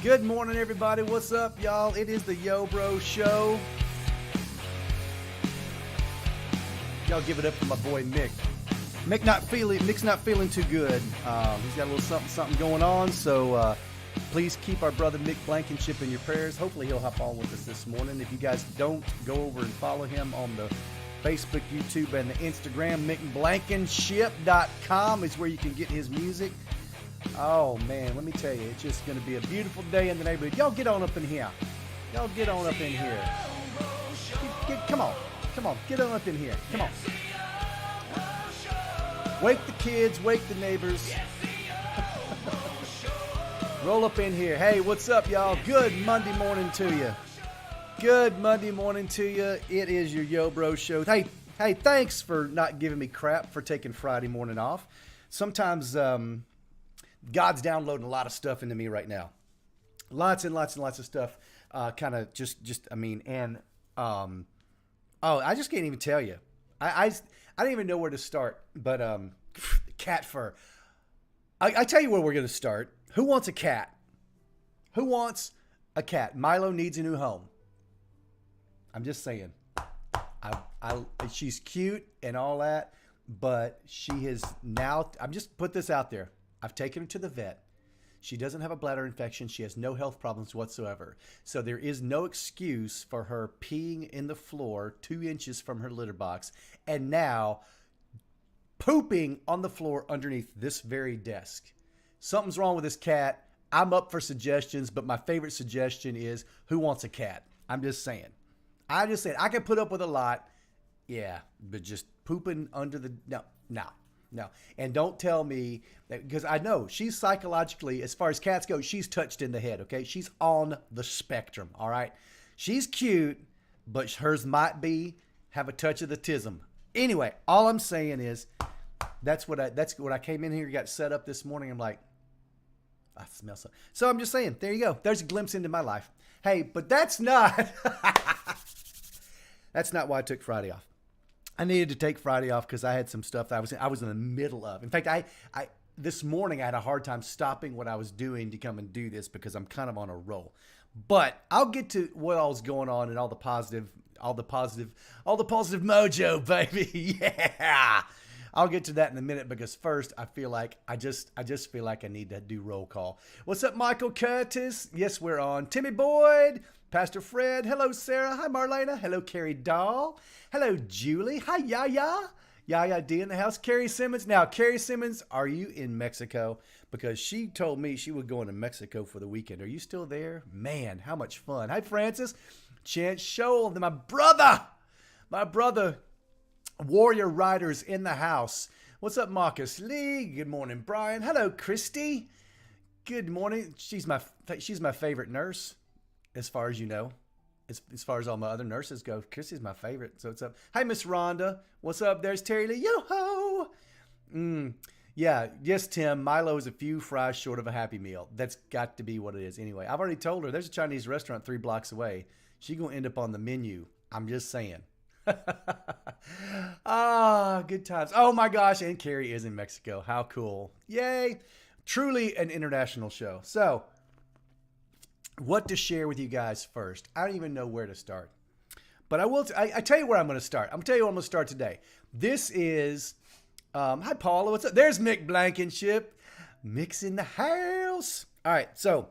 Good morning, everybody. What's up, y'all? It is the Yo Bro Show. Y'all give it up for my boy Mick. Mick's not feeling too good. He's got a little something going on. So please keep our brother Mick Blankenship in your prayers. Hopefully he'll hop on with us this morning. If you guys don't, go over and follow him on the Facebook, YouTube, and the Instagram. MickBlankenship.com is where you can get his music. Oh, man, let me tell you, it's just going to be a beautiful day in the neighborhood. Y'all get on up in here. Y'all get on up in here. Come on, get on up in here. Come on. Wake the kids, wake the neighbors. Roll up in here. Hey, what's up, y'all? Good Monday morning to you. Good Monday morning to you. It is your Yo Bro Show. Hey, thanks for not giving me crap for taking Friday morning off. Sometimes, God's downloading a lot of stuff into me right now. Lots and lots of stuff. I just can't even tell you. I don't even know where to start, but cat fur. I tell you where we're going to start. Who wants a cat? Who wants a cat? Milo needs a new home. I'm just saying. She's cute and all that, but she has now, I'm just put this out there. I've taken her to the vet. She doesn't have a bladder infection. She has no health problems whatsoever. So there is no excuse for her peeing in the floor 2 inches from her litter box and now pooping on the floor underneath this very desk. Something's wrong with this cat. I'm up for suggestions, but my favorite suggestion is who wants a cat? I'm just saying. I can put up with a lot. Yeah, but just pooping under the... No. And don't tell me that, because I know she's psychologically, as far as cats go, she's touched in the head, okay? She's on the spectrum, all right? She's cute, but hers might have a touch of the tism. Anyway, all I'm saying is that's what I came in here, got set up this morning. I'm like, I smell something. So I'm just saying, there you go. There's a glimpse into my life. Hey, but that's not why I took Friday off. I needed to take Friday off because I had some stuff that I was in the middle of. In fact, I this morning I had a hard time stopping what I was doing to come and do this because I'm kind of on a roll. But I'll get to what all's going on and all the positive mojo, baby. Yeah. I'll get to that in a minute because first I feel like I just feel like I need to do roll call. What's up, Michael Curtis? Yes, we're on. Timmy Boyd, Pastor Fred. Hello, Sarah. Hi, Marlena. Hello, Carrie Dahl. Hello, Julie. Hi, Yaya. Yaya D in the house. Carrie Simmons. Now, Carrie Simmons, are you in Mexico? Because she told me she would go into Mexico for the weekend. Are you still there? Man, how much fun. Hi, Francis. Chance Scholl. My brother, Warrior Riders in the house. What's up, Marcus Lee? Good morning, Brian. Hello, Christy. Good morning. She's my favorite nurse, as far as you know. As far as all my other nurses go, Christy's my favorite. So what's up? Hi, Miss Rhonda. What's up? There's Terry Lee. Yo-ho! Yeah. Yes, Tim. Milo is a few fries short of a Happy Meal. That's got to be what it is. Anyway, I've already told her there's a Chinese restaurant 3 blocks away. She's going to end up on the menu. I'm just saying. Good times. Oh, my gosh. And Carrie is in Mexico. How cool. Yay. Truly an international show. So... what to share with you guys first? I don't even know where to start. But I will. I tell you where I'm going to start. I'm going to tell you where I'm going to start today. This is... hi, Paula. What's up? There's Mick Blankenship. Mick's in the house. All right. So...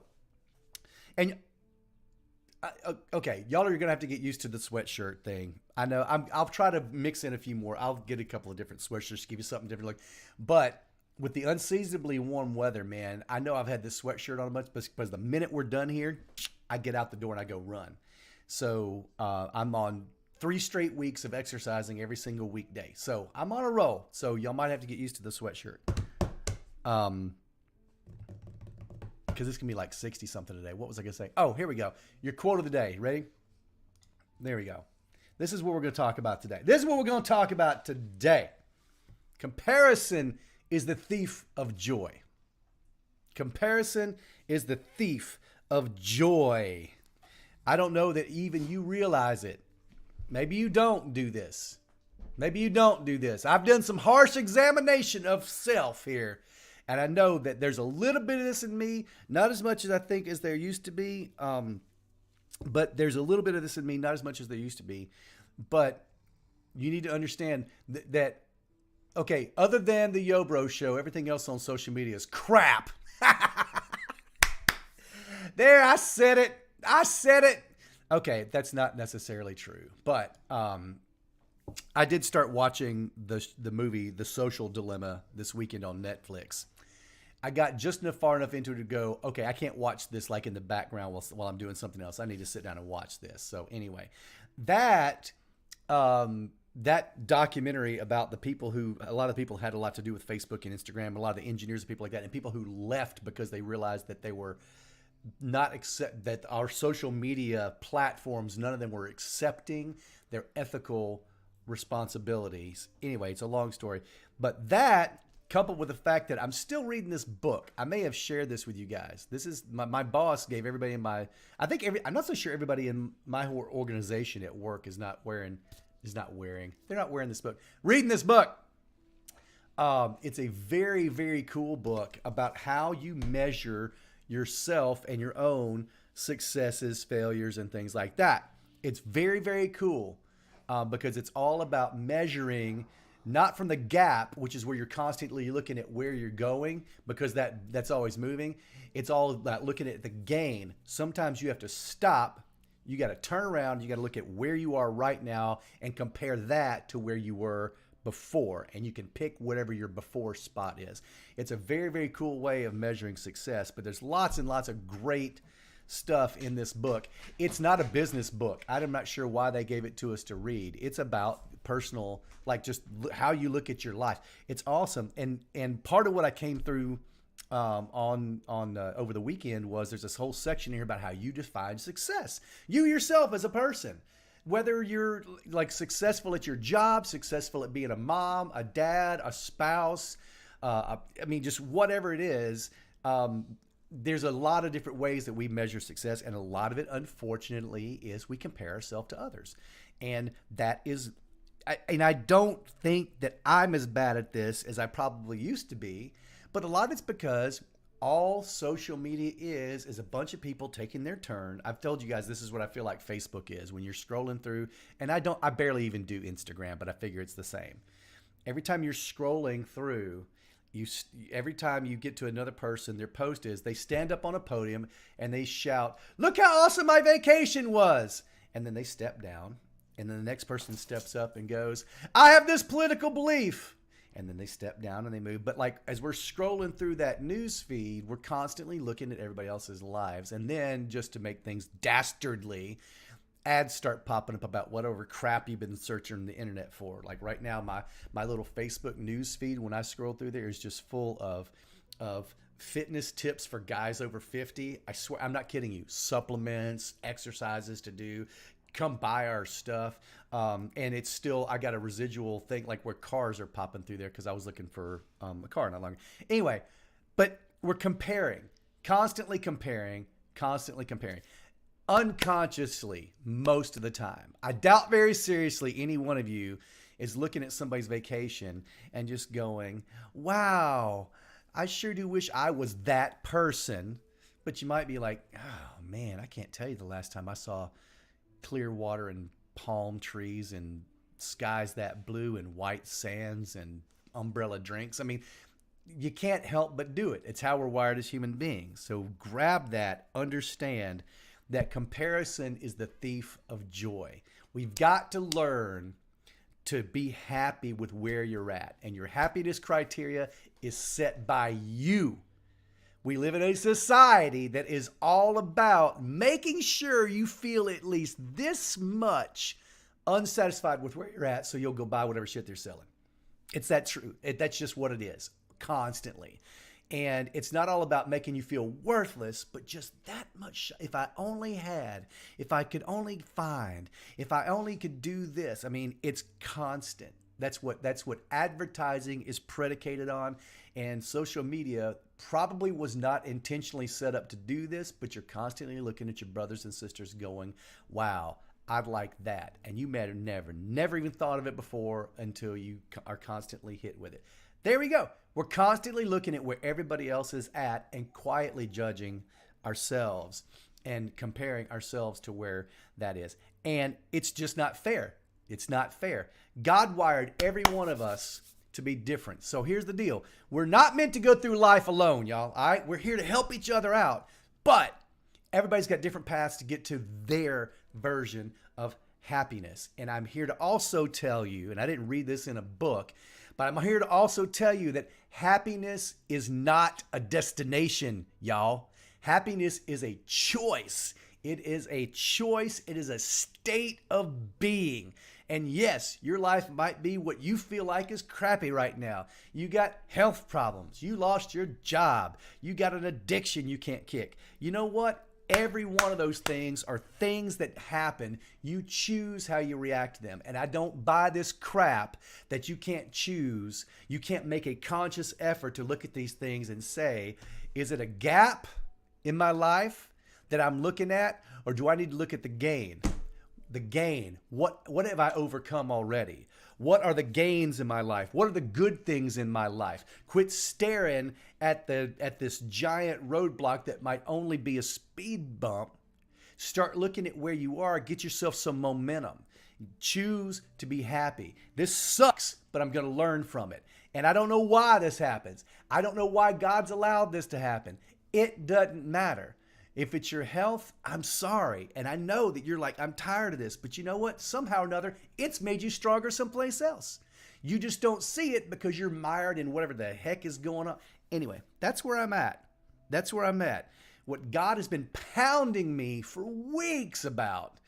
and... okay. Y'all are going to have to get used to the sweatshirt thing. I know. I'll try to mix in a few more. I'll get a couple of different sweatshirts to give you something different look. But... with the unseasonably warm weather, man, I know I've had this sweatshirt on much, but the minute we're done here, I get out the door and I go run. So I'm on 3 straight weeks of exercising every single weekday. So I'm on a roll. So y'all might have to get used to the sweatshirt. Because it's going to be like 60 something today. What was I going to say? Oh, here we go. Your quote of the day. Ready? There we go. This is what we're going to talk about today. Comparison is the thief of joy. Comparison is the thief of joy. I don't know that even you realize it. Maybe you don't do this. I've done some harsh examination of self here. And I know that there's a little bit of this in me, not as much as I think as there used to be. But there's a little bit of this in me, not as much as there used to be. But you need to understand that, okay, other than the Yo Bro show, everything else on social media is crap. There, I said it. Okay, that's not necessarily true. But I did start watching the movie The Social Dilemma this weekend on Netflix. I got just far enough into it to go, okay, I can't watch this like in the background while I'm doing something else. I need to sit down and watch this. So anyway, that documentary about the people who, a lot of people had a lot to do with Facebook and Instagram, a lot of the engineers and people like that, and people who left because they realized that they were not accept that our social media platforms, none of them were accepting their ethical responsibilities. Anyway, it's a long story, but that coupled with the fact that I'm still reading this book. I may have shared this with you guys. This is my boss gave everybody in my, I'm not so sure everybody in my whole organization at work is not wearing this book. Reading this book. It's a very, very cool book about how you measure yourself and your own successes, failures, and things like that. It's very, very cool because it's all about measuring, not from the gap, which is where you're constantly looking at where you're going, because that's always moving. It's all about looking at the gain. Sometimes you have to stop. You got to turn around. You got to look at where you are right now and compare that to where you were before. And you can pick whatever your before spot is. It's a very, very cool way of measuring success, but there's lots and lots of great stuff in this book. It's not a business book. I'm not sure why they gave it to us to read. It's about personal, like just how you look at your life. It's awesome. And part of what I came through on over the weekend was there's this whole section here about how you define success. You yourself as a person, whether you're like successful at your job, successful at being a mom, a dad, a spouse, just whatever it is. There's a lot of different ways that we measure success, and a lot of it, unfortunately, is we compare ourselves to others. And that is, I don't think that I'm as bad at this as I probably used to be, but a lot of it's because all social media is a bunch of people taking their turn. I've told you guys this is what I feel like Facebook is when you're scrolling through, and I barely even do Instagram, but I figure it's the same. Every time you're scrolling through, every time you get to another person, their post is they stand up on a podium and they shout, "Look how awesome my vacation was." And then they step down, and then the next person steps up and goes, "I have this political belief." And then they step down and they move. But like as we're scrolling through that news feed, we're constantly looking at everybody else's lives. And then just to make things dastardly, ads start popping up about whatever crap you've been searching the internet for. Like right now, my little Facebook news feed, when I scroll through there, is just full of fitness tips for guys over 50. I swear, I'm not kidding you. Supplements, exercises to do. Come buy our stuff. And it's still, I got a residual thing like where cars are popping through there because I was looking for a car not long ago. Anyway, but we're constantly comparing. Unconsciously, most of the time. I doubt very seriously any one of you is looking at somebody's vacation and just going, "Wow, I sure do wish I was that person." But you might be like, "Oh man, I can't tell you the last time I saw clear water and palm trees and skies that blue and white sands and umbrella drinks." I mean, you can't help but do it. It's how we're wired as human beings. So grab that, understand that comparison is the thief of joy. We've got to learn to be happy with where you're at. And your happiness criteria is set by you. We live in a society that is all about making sure you feel at least this much unsatisfied with where you're at so you'll go buy whatever shit they're selling. It's that true. That's just what it is constantly. And it's not all about making you feel worthless, but just that much. If I only had, if I could only find, if I only could do this. I mean, it's constant. That's what advertising is predicated on. And social media probably was not intentionally set up to do this, but you're constantly looking at your brothers and sisters going, wow, I'd like that. And you may have never even thought of it before until you are constantly hit with it. There we go. We're constantly looking at where everybody else is at and quietly judging ourselves and comparing ourselves to where that is. And it's just not fair. It's not fair. God wired every one of us to be different. So here's the deal. We're not meant to go through life alone, y'all. All right? We're here to help each other out. But everybody's got different paths to get to their version of happiness. And I'm here to also tell you, and I didn't read this in a book, but I'm here to also tell you that happiness is not a destination, y'all. Happiness is a choice. It is a choice. It is a state of being. And yes, your life might be what you feel like is crappy right now. You got health problems. You lost your job. You got an addiction you can't kick. You know what? Every one of those things are things that happen. You choose how you react to them. And I don't buy this crap that you can't choose. You can't make a conscious effort to look at these things and say, is it a gap in my life that I'm looking at? Or do I need to look at the gain? The gain. What have I overcome already? What are the gains in my life? What are the good things in my life? Quit staring at this giant roadblock that might only be a speed bump. Start looking at where you are. Get yourself some momentum. Choose to be happy. This sucks, but I'm going to learn from it. And I don't know why this happens. I don't know why God's allowed this to happen. It doesn't matter. If it's your health, I'm sorry. And I know that you're like, I'm tired of this. But you know what? Somehow or another, it's made you stronger someplace else. You just don't see it because you're mired in whatever the heck is going on. Anyway, that's where I'm at. That's where I'm at. What God has been pounding me for weeks about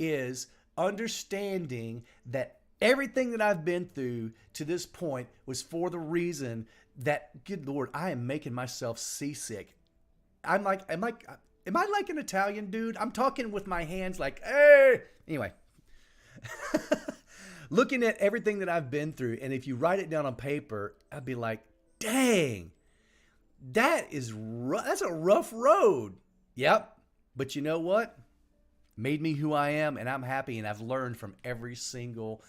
is understanding that everything that I've been through to this point was for the reason that, good Lord, I am making myself seasick. I'm like, am I like an Italian dude? I'm talking with my hands like, hey. Anyway, looking at everything that I've been through, and if you write it down on paper, I'd be like, dang, that's a rough road. Yep. But you know what? Made me who I am, and I'm happy, and I've learned from every single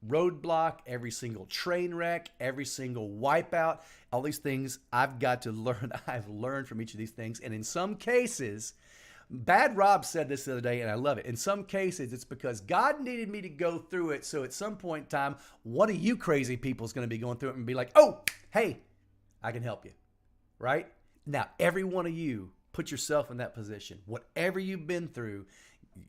roadblock, every single train wreck, every single wipeout, all these things I've got to learn. I've learned from each of these things. And in some cases, Bad Rob said this the other day, and I love it. In some cases, it's because God needed me to go through it. So at some point in time, one of you crazy people is going to be going through it and be like, oh, hey, I can help you. Right? Now, every one of you, put yourself in that position. Whatever you've been through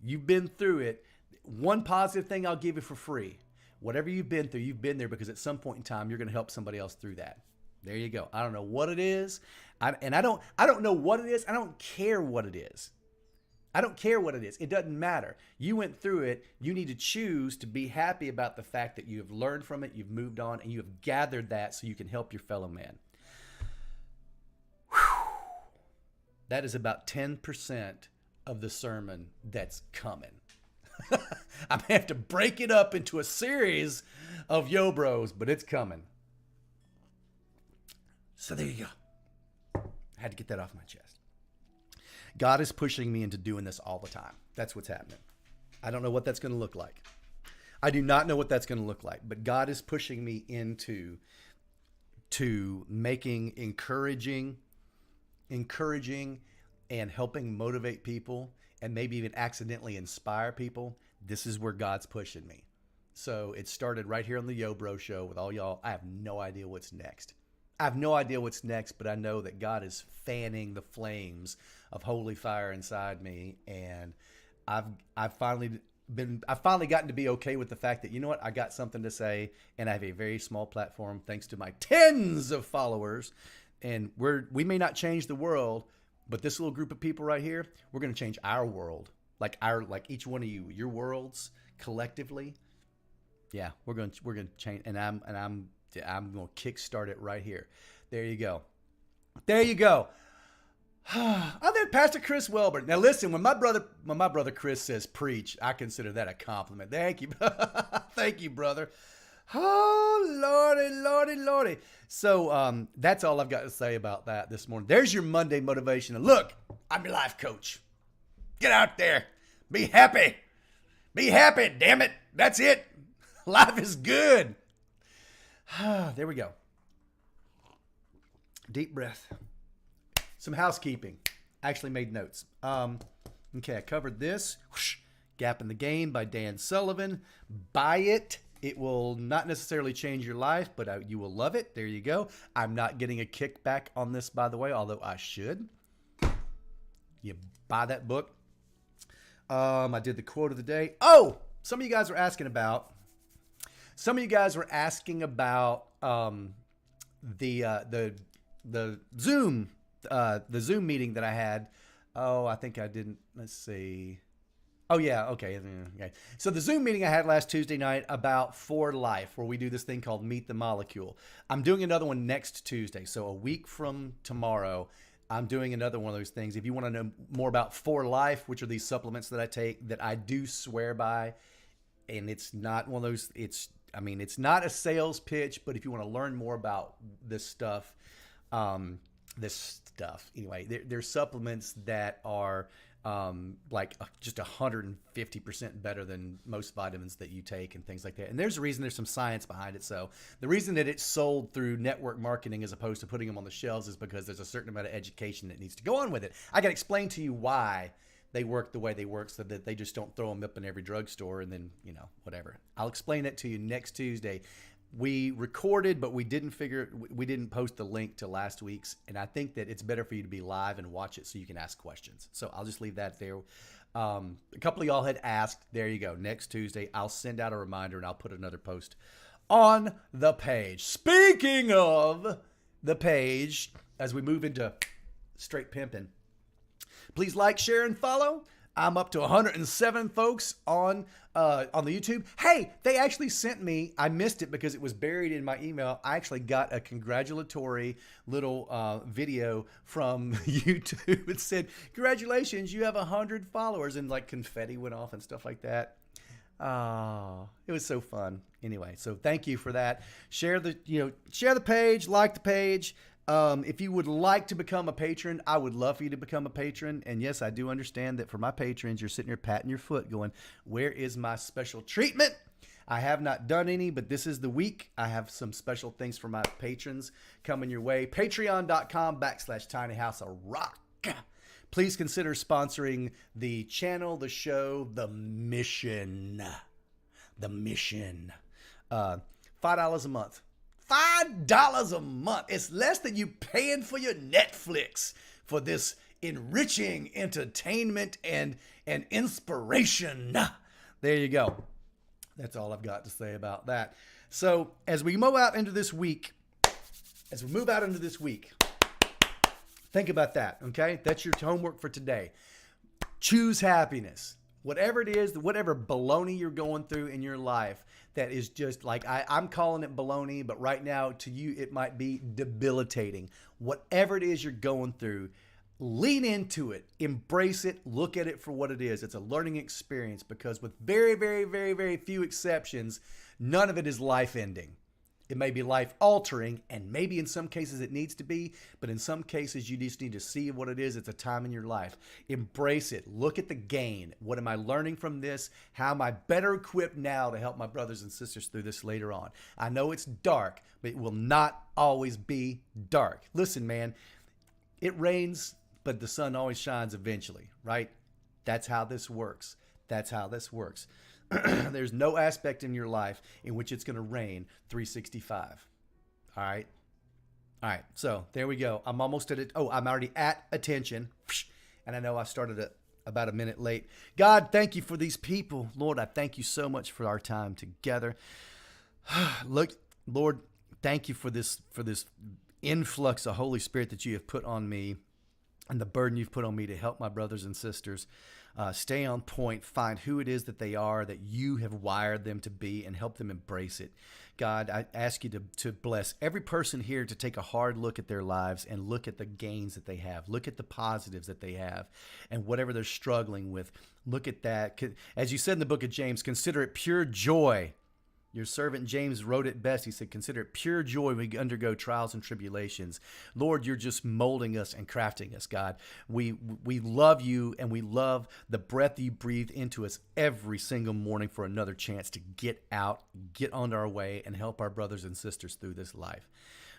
it. One positive thing I'll give you for free. Whatever you've been through, you've been there because at some point in time, you're going to help somebody else through that. There you go. I don't know what it is. I don't know what it is. I don't care what it is. I don't care what it is. It doesn't matter. You went through it. You need to choose to be happy about the fact that you have learned from it, you've moved on, and you have gathered that so you can help your fellow man. Whew. That is about 10% of the sermon that's coming. I may have to break it up into a series of yo bros, but it's coming. So there you go. I had to get that off my chest. God is pushing me into doing this all the time. That's what's happening. I don't know what that's going to look like. I do not know what that's going to look like, but God is pushing me into making encouraging and helping motivate people and maybe even accidentally inspire people. This is where God's pushing me. So it started right here on the Yo Bro Show with all y'all. I have no idea what's next. But I know that God is fanning the flames of holy fire inside me, and I've finally gotten to be okay with the fact that, you know what, I got something to say, and I have a very small platform thanks to my tens of followers, And we may not change the world, but this little group of people right here, we're going to change our world. Like each one of you, your worlds collectively. Yeah, we're going to change, and I'm going to kickstart it right here. There you go. There you go. I'm there, Pastor Chris Welber. Now listen, when my brother Chris says preach, I consider that a compliment. Thank you. Thank you, brother. Oh, Lordy, Lordy, Lordy. So that's all I've got to say about that this morning. There's your Monday motivation. And look, I'm your life coach. Get out there. Be happy. Be happy, damn it. That's it. Life is good. There we go. Deep breath. Some housekeeping. I actually made notes. Okay, I covered this. Gap in the Game by Dan Sullivan. Buy it. It will not necessarily change your life, but you will love it. There you go. I'm not getting a kickback on this, by the way, although I should. You buy that book. I did the quote of the day. Oh, some of you guys were asking about the Zoom meeting that I had. Oh, I think I didn't. Let's see. Oh, yeah. Okay. So the Zoom meeting I had last Tuesday night about For Life, where we do this thing called Meet the Molecule. I'm doing another one next Tuesday. So a week from tomorrow, I'm doing another one of those things. If you want to know more about For Life, which are these supplements that I take that I do swear by, and it's not one of those, it's not a sales pitch, but if you want to learn more about this stuff, anyway, they're supplements that are just 150% better than most vitamins that you take and things like that. And there's a reason, there's some science behind it. So the reason that it's sold through network marketing as opposed to putting them on the shelves is because there's a certain amount of education that needs to go on with it. I can explain to you why they work the way they work so that they just don't throw them up in every drugstore and then, whatever. I'll explain that to you next Tuesday. We recorded, but we didn't post the link to last week's. And I think that it's better for you to be live and watch it so you can ask questions. So I'll just leave that there. A couple of y'all had asked. There you go. Next Tuesday, I'll send out a reminder and I'll put another post on the page. Speaking of the page, as we move into straight pimping, please like, share, and follow. I'm up to 107 folks on the YouTube. Hey, they actually sent me, I missed it because it was buried in my email. I actually got a congratulatory little video from YouTube. It said, congratulations, you have 100 followers, and like confetti went off and stuff like that. Oh, it was so fun. Anyway, so thank you for that. Share the page, like the page. If you would like to become a patron, I would love for you to become a patron. And yes, I do understand that for my patrons, you're sitting here patting your foot going, where is my special treatment? I have not done any, but this is the week. I have some special things for my patrons coming your way. Patreon.com/tinyhouseofrock. Please consider sponsoring the channel, the show, the mission. $5 a month. $5 a month. It's less than you paying for your Netflix for this enriching entertainment and inspiration. There you go. That's all I've got to say about that. So as we move out into this week, think about that, okay? That's your homework for today. Choose happiness. Whatever it is, whatever baloney you're going through in your life that is just like, I'm calling it baloney, but right now to you it might be debilitating. Whatever it is you're going through, lean into it, embrace it, look at it for what it is. It's a learning experience because with very, very, very, very few exceptions, none of it is life-ending. It may be life-altering, and maybe in some cases it needs to be, but in some cases you just need to see what it is. It's a time in your life. Embrace it. Look at the gain. What am I learning from this? How am I better equipped now to help my brothers and sisters through this later on? I know it's dark, but it will not always be dark. Listen, man, it rains, but the sun always shines eventually, right? That's how this works. There's no aspect in your life in which it's going to rain 365. All right. So there we go. I'm almost at it. Oh, I'm already at attention. And I know I started about a minute late. God, thank you for these people. Lord, I thank you so much for our time together. Look, Lord, thank you for this influx of Holy Spirit that you have put on me and the burden you've put on me to help my brothers and sisters stay on point, find who it is that they are, that you have wired them to be, and help them embrace it. God, I ask you to bless every person here to take a hard look at their lives and look at the gains that they have. Look at the positives that they have, and whatever they're struggling with, look at that. As you said in the book of James, consider it pure joy. Your servant James wrote it best. He said, consider it pure joy when we undergo trials and tribulations. Lord, you're just molding us and crafting us, God. We love you, and we love the breath you breathe into us every single morning for another chance to get out, get on our way, and help our brothers and sisters through this life.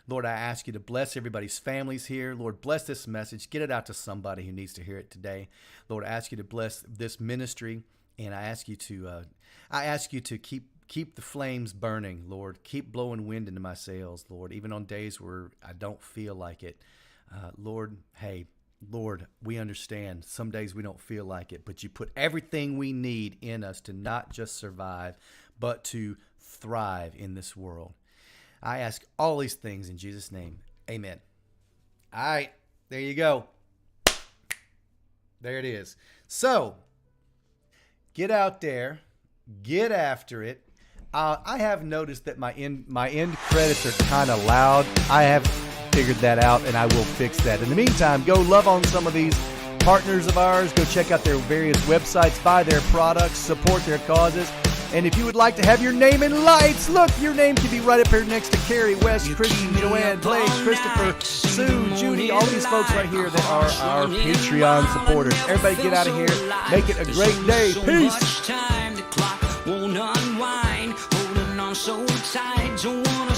Lord, I ask you to bless everybody's families here. Lord, bless this message. Get it out to somebody who needs to hear it today. Lord, I ask you to bless this ministry, and I ask you to keep the flames burning, Lord. Keep blowing wind into my sails, Lord, even on days where I don't feel like it. Lord, we understand some days we don't feel like it, but you put everything we need in us to not just survive, but to thrive in this world. I ask all these things in Jesus' name. Amen. All right, there you go. There it is. So, get out there, get after it. I have noticed that my end credits are kind of loud. I have figured that out, and I will fix that. In the meantime, go love on some of these partners of ours. Go check out their various websites, buy their products, support their causes. And if you would like to have your name in lights, look, your name can be right up here next to Carrie, Wes, Christian, Joanne, Blake, Christopher, Sue, Judy, all these folks right here that are our Patreon supporters. Everybody get out of here. Make it a great day. Peace. So tight, don't wanna